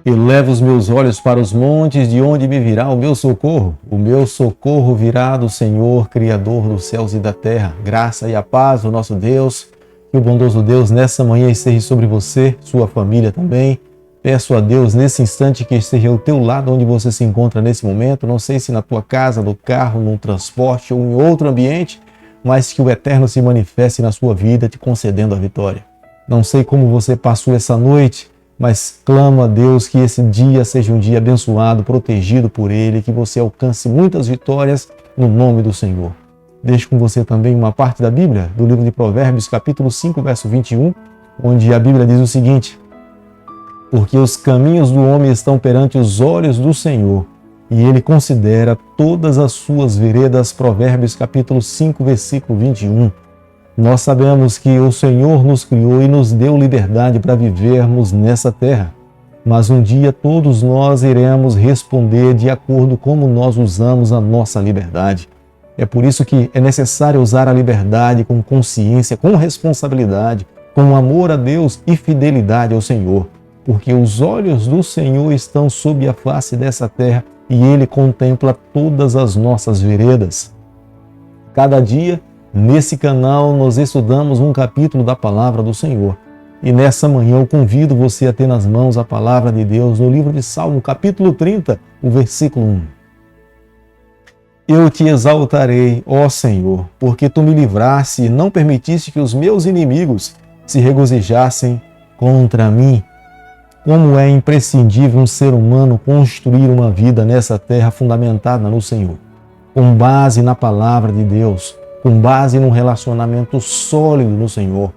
Elevo os meus olhos para os montes, de onde me virá o meu socorro? O meu socorro virá do Senhor, Criador dos céus e da terra. Graça e a paz do nosso Deus, que o bondoso Deus nessa manhã esteja sobre você, sua família também. Peço a Deus nesse instante que esteja ao teu lado, onde você se encontra nesse momento. Não sei se na tua casa, no carro, no transporte ou em outro ambiente, mas que o Eterno se manifeste na sua vida, te concedendo a vitória. Não sei como você passou essa noite, mas clamo a Deus que esse dia seja um dia abençoado, protegido por Ele, que você alcance muitas vitórias no nome do Senhor. Deixo com você também uma parte da Bíblia, do livro de Provérbios, capítulo 5, verso 21, onde a Bíblia diz o seguinte: porque os caminhos do homem estão perante os olhos do Senhor, e Ele considera todas as suas veredas. Provérbios, capítulo 5, versículo 21. Nós sabemos que o Senhor nos criou e nos deu liberdade para vivermos nessa terra. Mas um dia todos nós iremos responder de acordo com como nós usamos a nossa liberdade. É por isso que é necessário usar a liberdade com consciência, com responsabilidade, com amor a Deus e fidelidade ao Senhor. Porque os olhos do Senhor estão sobre a face dessa terra e Ele contempla todas as nossas veredas. Cada dia, nesse canal, nós estudamos um capítulo da Palavra do Senhor. E nessa manhã eu convido você a ter nas mãos a Palavra de Deus no livro de Salmo, capítulo 30, o versículo 1. Eu te exaltarei, ó Senhor, porque tu me livraste e não permitiste que os meus inimigos se regozijassem contra mim. Como é imprescindível um ser humano construir uma vida nessa terra fundamentada no Senhor, com base na Palavra de Deus, com base num relacionamento sólido no Senhor,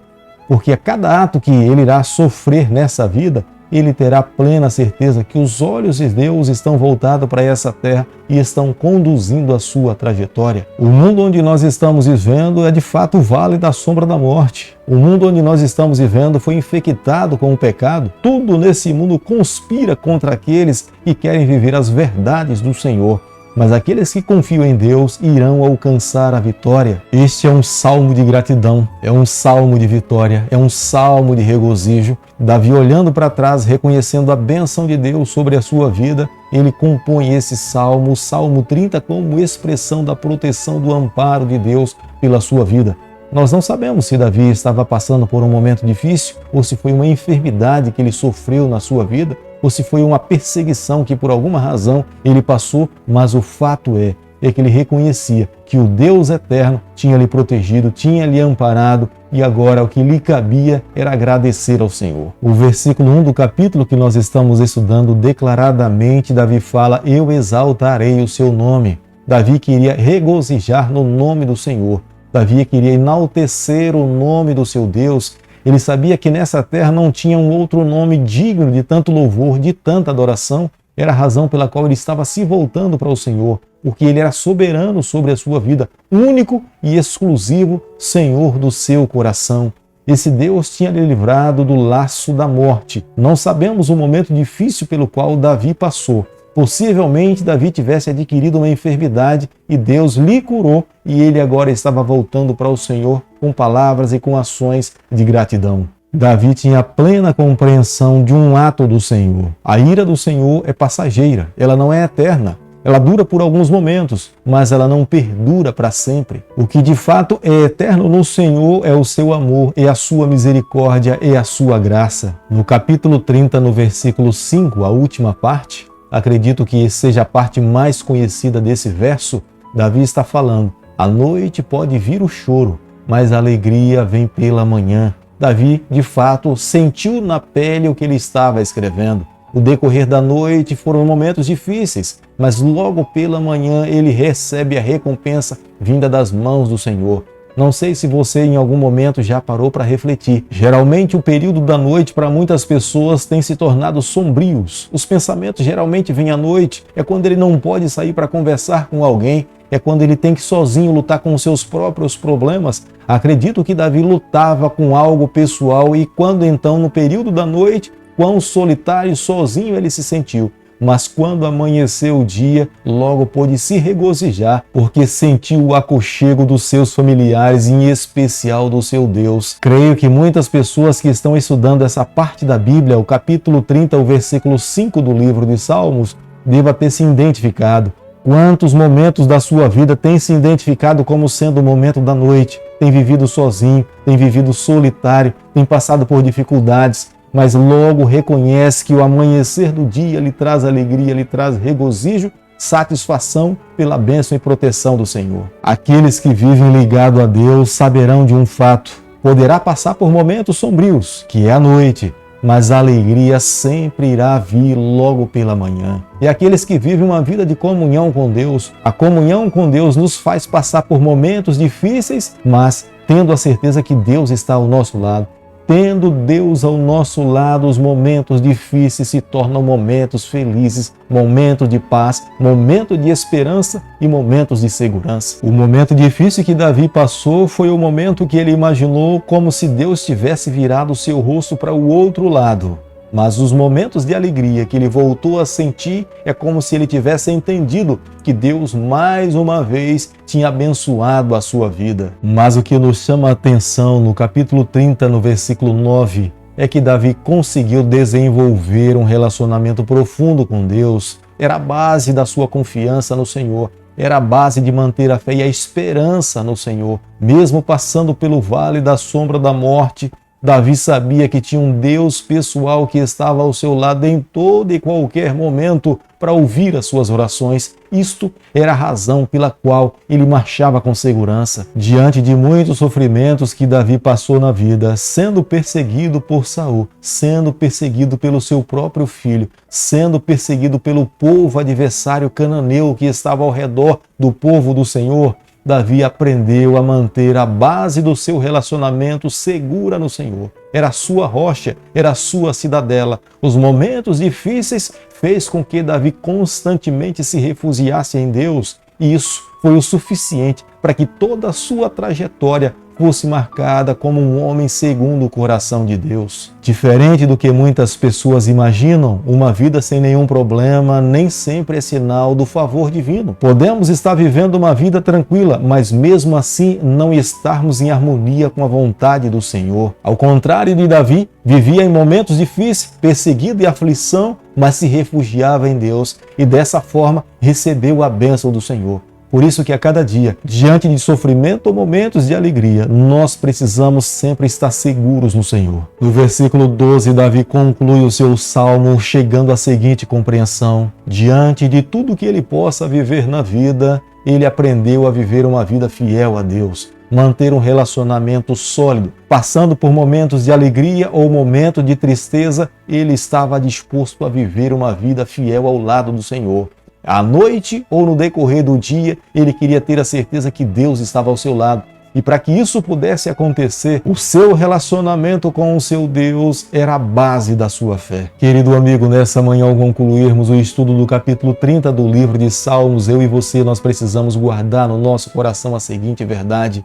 porque a cada ato que ele irá sofrer nessa vida, ele terá plena certeza que os olhos de Deus estão voltados para essa terra e estão conduzindo a sua trajetória. O mundo onde nós estamos vivendo é de fato o vale da sombra da morte. O mundo onde nós estamos vivendo foi infectado com o pecado. Tudo nesse mundo conspira contra aqueles que querem viver as verdades do Senhor. Mas aqueles que confiam em Deus irão alcançar a vitória. Este é um salmo de gratidão, é um salmo de vitória, é um salmo de regozijo. Davi, olhando para trás, reconhecendo a bênção de Deus sobre a sua vida, ele compõe esse salmo, o Salmo 30, como expressão da proteção, do amparo de Deus pela sua vida. Nós não sabemos se Davi estava passando por um momento difícil, ou se foi uma enfermidade que ele sofreu na sua vida, ou se foi uma perseguição que por alguma razão ele passou, mas o fato é que ele reconhecia que o Deus eterno tinha lhe protegido, tinha lhe amparado, e agora o que lhe cabia era agradecer ao Senhor. O versículo 1 do capítulo que nós estamos estudando, declaradamente Davi fala: eu exaltarei o seu nome. Davi queria regozijar no nome do Senhor. Davi queria enaltecer o nome do seu Deus. Ele sabia que nessa terra não tinha um outro nome digno de tanto louvor, de tanta adoração. Era a razão pela qual ele estava se voltando para o Senhor, porque ele era soberano sobre a sua vida, único e exclusivo Senhor do seu coração. Esse Deus tinha lhe livrado do laço da morte. Não sabemos o momento difícil pelo qual Davi passou. Possivelmente Davi tivesse adquirido uma enfermidade e Deus lhe curou, e ele agora estava voltando para o Senhor com palavras e com ações de gratidão. Davi tinha plena compreensão de um ato do Senhor. A ira do Senhor é passageira, ela não é eterna. Ela dura por alguns momentos, mas ela não perdura para sempre. O que de fato é eterno no Senhor é o seu amor, é a sua misericórdia, é a sua graça. No capítulo 30, no versículo 5, a última parte, acredito que seja a parte mais conhecida desse verso, Davi está falando: à noite pode vir o choro, mas a alegria vem pela manhã. Davi, de fato, sentiu na pele o que ele estava escrevendo. O decorrer da noite foram momentos difíceis, mas logo pela manhã ele recebe a recompensa vinda das mãos do Senhor. Não sei se você em algum momento já parou para refletir. Geralmente o período da noite para muitas pessoas tem se tornado sombrios. Os pensamentos geralmente vêm à noite, é quando ele não pode sair para conversar com alguém, é quando ele tem que sozinho lutar com os seus próprios problemas. Acredito que Davi lutava com algo pessoal, e quando então no período da noite, quão solitário e sozinho ele se sentiu. mas quando amanheceu o dia, logo pôde se regozijar, porque sentiu o aconchego dos seus familiares, em especial do seu Deus. Creio que muitas pessoas que estão estudando essa parte da Bíblia, o capítulo 30, o versículo 5 do livro de Salmos, deva ter se identificado. Quantos momentos da sua vida tem se identificado como sendo o momento da noite? Tem vivido sozinho, tem vivido solitário, tem passado por dificuldades, mas logo reconhece que o amanhecer do dia lhe traz alegria, lhe traz regozijo, satisfação pela bênção e proteção do Senhor. Aqueles que vivem ligados a Deus saberão de um fato: poderá passar por momentos sombrios, que é a noite, mas a alegria sempre irá vir logo pela manhã. E aqueles que vivem uma vida de comunhão com Deus, a comunhão com Deus nos faz passar por momentos difíceis, mas tendo a certeza que Deus está ao nosso lado. Tendo Deus ao nosso lado, os momentos difíceis se tornam momentos felizes, momentos de paz, momentos de esperança e momentos de segurança. O momento difícil que Davi passou foi o momento que ele imaginou como se Deus tivesse virado o seu rosto para o outro lado. Mas os momentos de alegria que ele voltou a sentir é como se ele tivesse entendido que Deus mais uma vez tinha abençoado a sua vida. Mas o que nos chama a atenção no capítulo 30, no versículo 9, é que Davi conseguiu desenvolver um relacionamento profundo com Deus. Era a base da sua confiança no Senhor. Era a base de manter a fé e a esperança no Senhor. Mesmo passando pelo vale da sombra da morte, Davi sabia que tinha um Deus pessoal que estava ao seu lado em todo e qualquer momento para ouvir as suas orações. Isto era a razão pela qual ele marchava com segurança. Diante de muitos sofrimentos que Davi passou na vida, sendo perseguido por Saul, sendo perseguido pelo seu próprio filho, sendo perseguido pelo povo adversário cananeu que estava ao redor do povo do Senhor, Davi aprendeu a manter a base do seu relacionamento segura no Senhor. Era a sua rocha, era a sua cidadela. Os momentos difíceis fez com que Davi constantemente se refugiasse em Deus, e isso foi o suficiente para que toda a sua trajetória fosse marcada como um homem segundo o coração de Deus. Diferente do que muitas pessoas imaginam, uma vida sem nenhum problema nem sempre é sinal do favor divino. Podemos estar vivendo uma vida tranquila, mas mesmo assim não estarmos em harmonia com a vontade do Senhor. Ao contrário de Davi, vivia em momentos difíceis, perseguido e aflição, mas se refugiava em Deus e dessa forma recebeu a bênção do Senhor. Por isso que a cada dia, diante de sofrimento ou momentos de alegria, nós precisamos sempre estar seguros no Senhor. No versículo 12, Davi conclui o seu salmo chegando à seguinte compreensão: diante de tudo que ele possa viver na vida, ele aprendeu a viver uma vida fiel a Deus, manter um relacionamento sólido. Passando por momentos de alegria ou momentos de tristeza, ele estava disposto a viver uma vida fiel ao lado do Senhor. À noite ou no decorrer do dia, ele queria ter a certeza que Deus estava ao seu lado. E para que isso pudesse acontecer, o seu relacionamento com o seu Deus era a base da sua fé. Querido amigo, nessa manhã, ao concluirmos o estudo do capítulo 30 do livro de Salmos, eu e você, nós precisamos guardar no nosso coração a seguinte verdade: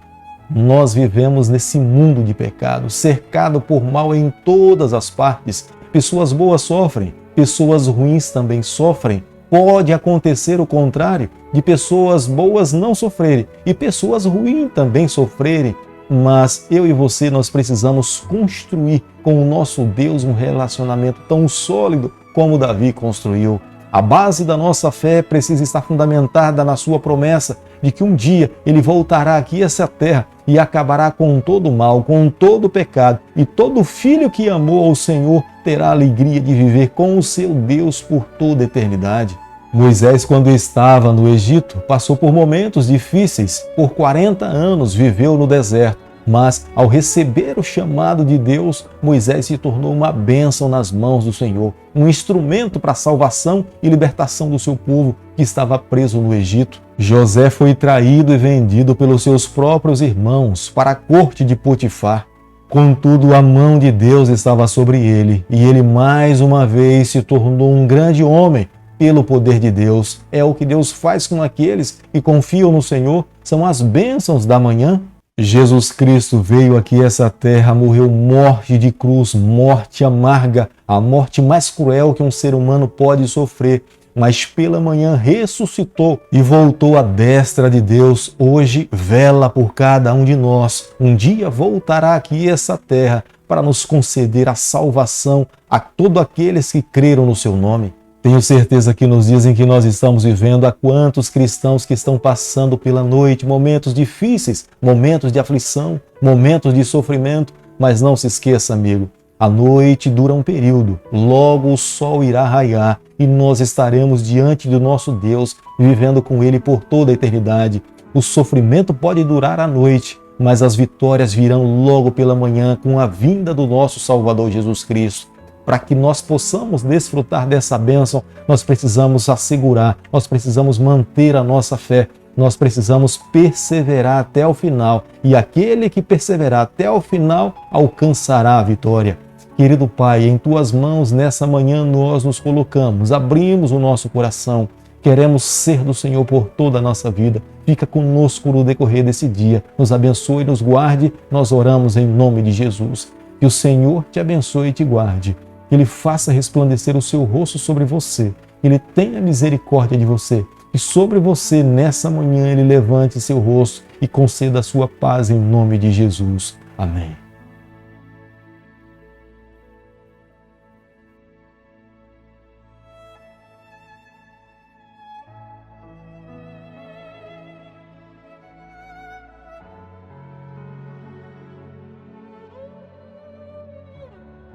nós vivemos nesse mundo de pecado, cercado por mal em todas as partes. Pessoas boas sofrem, pessoas ruins também sofrem. Pode acontecer o contrário, de pessoas boas não sofrerem e pessoas ruins também sofrerem, mas eu e você, nós precisamos construir com o nosso Deus um relacionamento tão sólido como Davi construiu. A base da nossa fé precisa estar fundamentada na sua promessa de que um dia ele voltará aqui a essa terra e acabará com todo o mal, com todo o pecado, e todo filho que amou ao Senhor terá a alegria de viver com o seu Deus por toda a eternidade. Moisés, quando estava no Egito, passou por momentos difíceis. Por 40 anos viveu no deserto, mas ao receber o chamado de Deus, Moisés se tornou uma bênção nas mãos do Senhor, um instrumento para a salvação e libertação do seu povo que estava preso no Egito. José foi traído e vendido pelos seus próprios irmãos para a corte de Potifar. Contudo, a mão de Deus estava sobre ele, e ele mais uma vez se tornou um grande homem pelo poder de Deus. É o que Deus faz com aqueles que confiam no Senhor, são as bênçãos da manhã. Jesus Cristo veio aqui a essa terra, morreu morte de cruz, morte amarga, a a morte mais cruel que um ser humano pode sofrer, mas pela manhã ressuscitou e voltou à destra de Deus. Hoje vela por cada um de nós. Um dia voltará aqui a essa terra para nos conceder a salvação a todos aqueles que creram no seu nome. Tenho certeza que nos dias em que nós estamos vivendo, há quantos cristãos que estão passando pela noite, momentos difíceis, momentos de aflição, momentos de sofrimento, mas não se esqueça, amigo, a noite dura um período, logo o sol irá raiar e nós estaremos diante do nosso Deus, vivendo com Ele por toda a eternidade. O sofrimento pode durar a noite, mas as vitórias virão logo pela manhã com a vinda do nosso Salvador Jesus Cristo. Para que nós possamos desfrutar dessa bênção, nós precisamos assegurar, nós precisamos manter a nossa fé, nós precisamos perseverar até o final. E aquele que perseverar até o final alcançará a vitória. Querido Pai, em Tuas mãos nessa manhã nós nos colocamos, abrimos o nosso coração, queremos ser do Senhor por toda a nossa vida. Fica conosco no decorrer desse dia, nos abençoe e nos guarde, nós oramos em nome de Jesus. Que o Senhor te abençoe e te guarde. Que Ele faça resplandecer o seu rosto sobre você. Que Ele tenha misericórdia de você. E sobre você, nessa manhã, Ele levante seu rosto e conceda a sua paz em nome de Jesus. Amém.